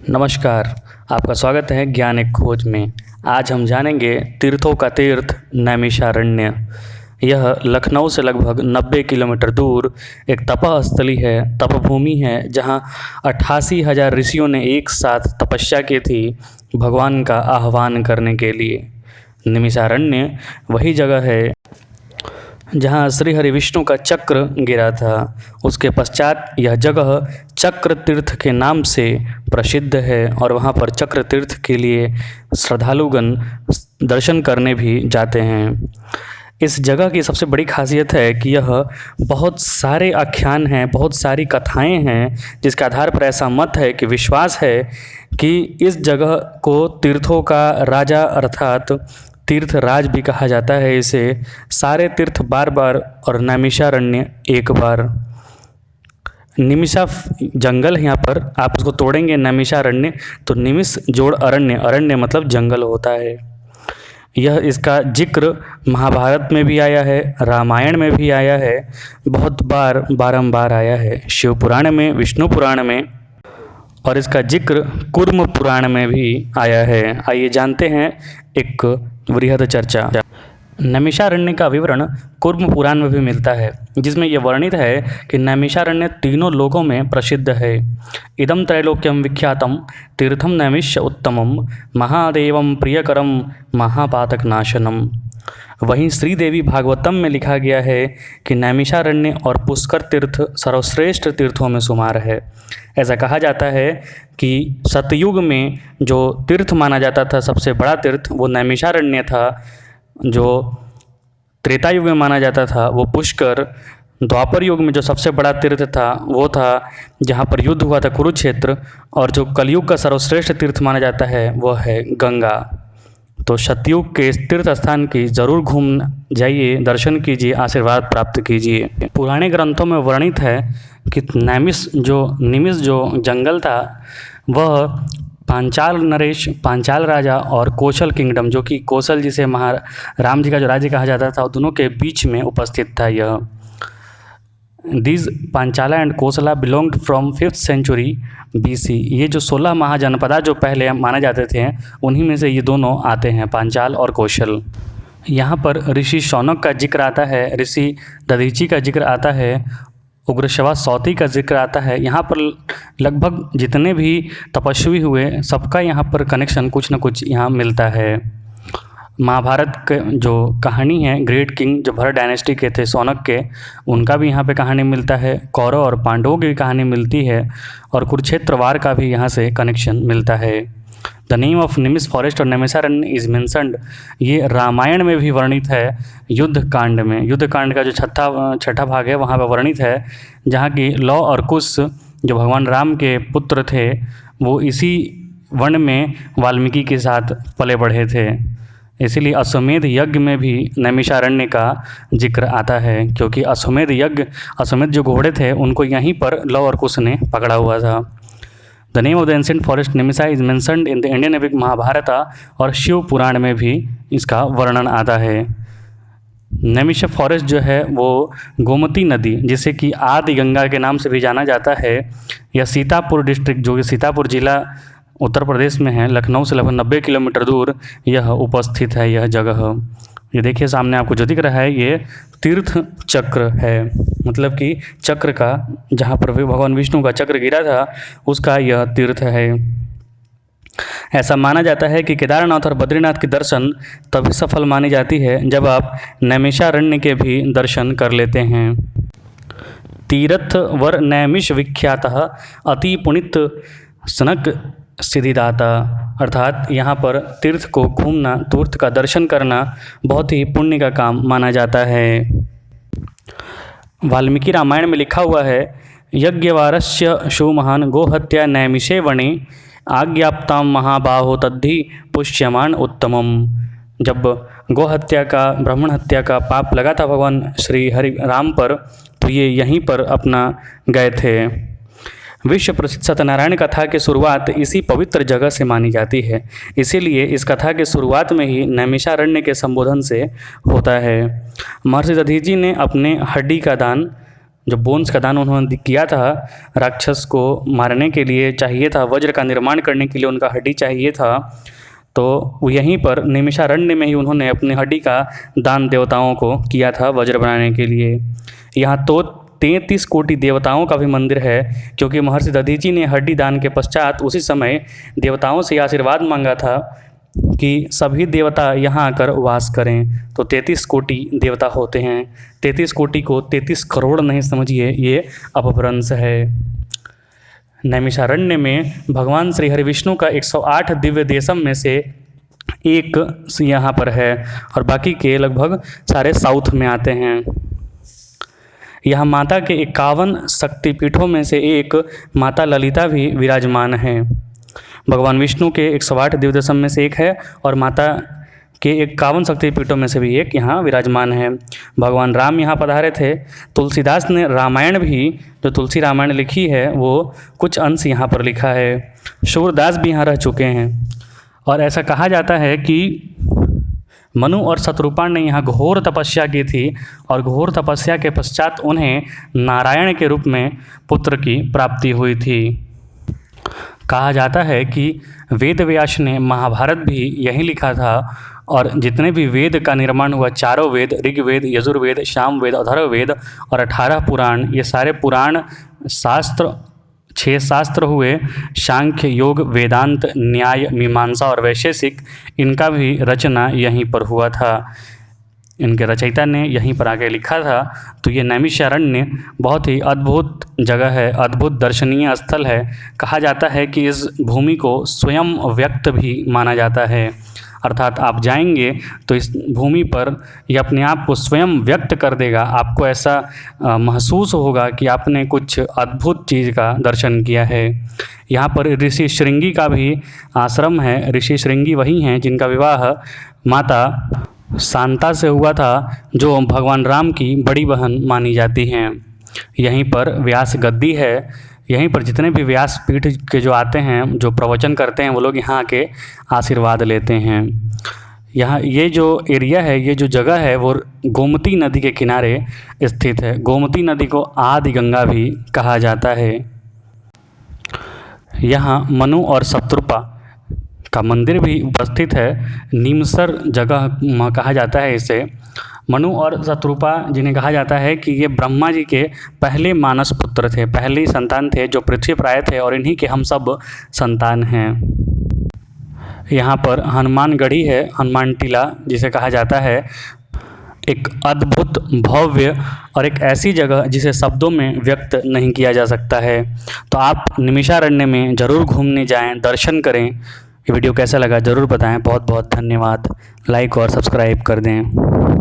नमस्कार। आपका स्वागत है ज्ञान एक खोज में। आज हम जानेंगे तीर्थों का तीर्थ नैमिषारण्य। यह लखनऊ से लगभग 90 किलोमीटर दूर एक तपस्थली है, तपभूमि है, जहाँ 88,000 ऋषियों ने एक साथ तपस्या की थी भगवान का आह्वान करने के लिए। नैमिषारण्य वही जगह है जहाँ श्री हरि विष्णु का चक्र गिरा था। उसके पश्चात यह जगह चक्र तीर्थ के नाम से प्रसिद्ध है और वहाँ पर चक्र तीर्थ के लिए श्रद्धालुगण दर्शन करने भी जाते हैं। इस जगह की सबसे बड़ी खासियत है कि यह बहुत सारे आख्यान हैं, बहुत सारी कथाएं हैं, जिसके आधार पर ऐसा मत है कि विश्वास है कि इस जगह को तीर्थों का राजा अर्थात तीर्थ राज भी कहा जाता है। इसे सारे तीर्थ बार बार और नैमिषारण्य एक बार। निमिषा जंगल है यहाँ पर, आप उसको तोड़ेंगे नैमिषारण्य तो निमिष जोड़ अरण्य, अरण्य मतलब जंगल होता है। यह इसका जिक्र महाभारत में भी आया है, रामायण में भी आया है, बहुत बार बारंबार आया है, शिव पुराण में, विष्णु पुराण में, और इसका जिक्र कूर्म पुराण में भी आया है। आइए जानते हैं एक वृहद चर्चा। नैमिषारण्य का विवरण कूर्म पुराण में भी मिलता है, जिसमें यह वर्णित है कि नैमिषारण्य तीनों लोकों में प्रसिद्ध है। इदं त्रैलोक्यम विख्यातम तीर्थम नैमिष उत्तमम महादेवम प्रियकरम महापातक नाशनम। वहीं श्रीदेवी भागवतम में लिखा गया है कि नैमिषारण्य और पुष्कर तीर्थ सर्वश्रेष्ठ तीर्थों में शुमार है। ऐसा कहा जाता है कि सतयुग में जो तीर्थ माना जाता था सबसे बड़ा तीर्थ वो नैमिषारण्य था, जो त्रेता युग में माना जाता था वो पुष्कर, द्वापर युग में जो सबसे बड़ा तीर्थ था वो था जहाँ पर युद्ध हुआ था कुरुक्षेत्र, और जो कलयुग का सर्वश्रेष्ठ तीर्थ माना जाता है वह है गंगा। तो सतयुग के इस तीर्थ स्थान की ज़रूर घूम जाइए, दर्शन कीजिए, आशीर्वाद प्राप्त कीजिए। पुराने ग्रंथों में वर्णित है कि निमिष जो जंगल था वह पांचाल नरेश, पांचाल राजा और कौशल किंगडम, जो कि कौशल जिसे राम जी का जो राज्य कहा जाता था, दोनों के बीच में उपस्थित था। यह These Panchala and Kosala belonged from 5th century BC। ये जो 16 महाजनपदा जो पहले माने जाते थे उन्हीं में से ये दोनों आते हैं, पांचाल और कौशल। यहाँ पर ऋषि शौनक का जिक्र आता है, ऋषि दधीची का जिक्र आता है, उग्रश्रवा सौती का जिक्र आता है। यहाँ पर लगभग जितने भी तपस्वी हुए सबका यहाँ पर कनेक्शन कुछ न कुछ यहाँ मिलता है। महाभारत के जो कहानी है, ग्रेट किंग जो भरत डायनेस्टी के थे, शौनक के, उनका भी यहाँ पे कहानी मिलता है। कौरव और पांडवों की कहानी मिलती है और कुरुक्षेत्र वार का भी यहाँ से कनेक्शन मिलता है। The name of Nimish forest और नैमिषारण्य इज मेंशन्ड, ये रामायण में भी वर्णित है युद्ध कांड में। युद्ध कांड का जो छठा भाग है वहाँ पर वर्णित है, जहाँ की लौ और कुश जो भगवान राम के पुत्र थे वो इसी वन में वाल्मीकि के साथ पले बढ़े थे। इसीलिए अश्वमेध यज्ञ में भी नैमिषारण्य का जिक्र आता है, क्योंकि अश्वमेध जो घोड़े थे उनको यहीं पर लौ और कुश ने पकड़ा हुआ था। The name of the ancient forest Nimisha is mentioned in the Indian epic Mahabharata और शिव पुराण में भी इसका वर्णन आता है। नैमिष फॉरेस्ट जो है वो गोमती नदी, जिसे कि आदि गंगा के नाम से भी जाना जाता है, यह सीतापुर डिस्ट्रिक्ट, जो कि सीतापुर जिला उत्तर प्रदेश में है, लखनऊ से लगभग 90 किलोमीटर दूर यह उपस्थित है। यह जगह ये देखिए सामने आपको जो दिख रहा है ये तीर्थ चक्र है, मतलब कि चक्र का, जहाँ पर भगवान विष्णु का चक्र गिरा था उसका यह तीर्थ है। ऐसा माना जाता है कि केदारनाथ और बद्रीनाथ के दर्शन तभी सफल मानी जाती है जब आप नैमिषारण्य के भी दर्शन कर लेते हैं। तीर्थ वर नैमिष विख्यात अति पुनित सनक सिद्धिदाता, अर्थात यहाँ पर तीर्थ को घूमना, तीर्थ का दर्शन करना बहुत ही पुण्य का काम माना जाता है। वाल्मीकि रामायण में लिखा हुआ है, यज्ञवारस्य शिवमहान गोहत्या नैमिषे वने आज्ञाप्ताम महाबाहो तद्धि पुष्यमान उत्तमम। जब गोहत्या का, ब्राह्मण हत्या का पाप लगा था भगवान श्री हरि राम पर, तो ये यहीं पर अपना गए थे। विश्व प्रसिद्ध सत्यनारायण कथा की शुरुआत इसी पवित्र जगह से मानी जाती है, इसीलिए इस कथा के शुरुआत में ही नैमिषारण्य के संबोधन से होता है। महर्षि दधीची ने अपने हड्डी का दान जो बोन्स का दान उन्होंने किया था राक्षस को मारने के लिए चाहिए था, वज्र का निर्माण करने के लिए उनका हड्डी चाहिए था, तो यहीं पर नैमिषारण्य में ही उन्होंने अपनी हड्डी का दान देवताओं को किया था वज्र बनाने के लिए। यहाँ तो 33 कोटि देवताओं का भी मंदिर है, क्योंकि महर्षि दधीचि ने हड्डी दान के पश्चात उसी समय देवताओं से आशीर्वाद मांगा था कि सभी देवता यहाँ आकर वास करें। तो 33 कोटि देवता होते हैं। 33 कोटि को 33 करोड़ नहीं समझिए, ये अपभ्रंश है। नैमिषारण्य में भगवान श्री हरिविष्णु का 108 दिव्य देशम में से एक यहाँ पर है, और बाकी के लगभग सारे साउथ में आते हैं। यहाँ माता के 51 शक्तिपीठों में से एक माता ललिता भी विराजमान है। भगवान विष्णु के 108 दिव्य देशम में से एक है, और माता के 51 शक्तिपीठों में से भी एक यहाँ विराजमान है। भगवान राम यहाँ पधारे थे। तुलसीदास ने रामायण भी, जो तुलसी रामायण लिखी है, वो कुछ अंश यहाँ पर लिखा है। सूरदास भी यहाँ रह चुके हैं, और ऐसा कहा जाता है कि मनु और शत्रुपा ने यहाँ घोर तपस्या की थी, और घोर तपस्या के पश्चात उन्हें नारायण के रूप में पुत्र की प्राप्ति हुई थी। कहा जाता है कि वेद व्यास ने महाभारत भी यहीं लिखा था, और जितने भी वेद का निर्माण हुआ, चारों वेद, ऋग्वेद, यजुर्वेद, सामवेद, अथर्ववेद और 18 पुराण, ये सारे पुराण शास्त्र 6 शास्त्र हुए, सांख्य, योग, वेदांत, न्याय, मीमांसा और वैशेषिक, इनका भी रचना यहीं पर हुआ था। इनके रचयिता ने यहीं पर आके लिखा था। तो ये नैमिषारण्य बहुत ही अद्भुत जगह है, अद्भुत दर्शनीय स्थल है। कहा जाता है कि इस भूमि को स्वयं व्यक्त भी माना जाता है, अर्थात आप जाएंगे तो इस भूमि पर ये अपने आप को स्वयं व्यक्त कर देगा। आपको ऐसा महसूस होगा कि आपने कुछ अद्भुत चीज़ का दर्शन किया है। यहाँ पर ऋषि श्रृंगी का भी आश्रम है। ऋषि श्रृंगी वही हैं जिनका विवाह माता शांता से हुआ था, जो भगवान राम की बड़ी बहन मानी जाती हैं। यहीं पर व्यास गद्दी है। यहीं पर जितने भी व्यास पीठ के जो आते हैं, जो प्रवचन करते हैं, वो लोग यहाँ आके आशीर्वाद लेते हैं। यहाँ ये जो एरिया है, ये जो जगह है, वो गोमती नदी के किनारे स्थित है। गोमती नदी को आदि गंगा भी कहा जाता है। यहाँ मनु और शत्रुपा का मंदिर भी उपस्थित है। नीमसर जगह कहा जाता है इसे। मनु और शत्रुपा जिन्हें कहा जाता है कि ये ब्रह्मा जी के पहले मानस पुत्र थे, पहले संतान थे जो पृथ्वी पर आए थे, और इन्हीं के हम सब संतान हैं। यहाँ पर हनुमान गढ़ी है, हनुमान टीला जिसे कहा जाता है। एक अद्भुत, भव्य और एक ऐसी जगह जिसे शब्दों में व्यक्त नहीं किया जा सकता है। तो आप नैमिषारण्य में ज़रूर घूमने जाएं, दर्शन करें। ये वीडियो कैसा लगा ज़रूर बताएं। बहुत बहुत धन्यवाद। लाइक और सब्सक्राइब कर दें।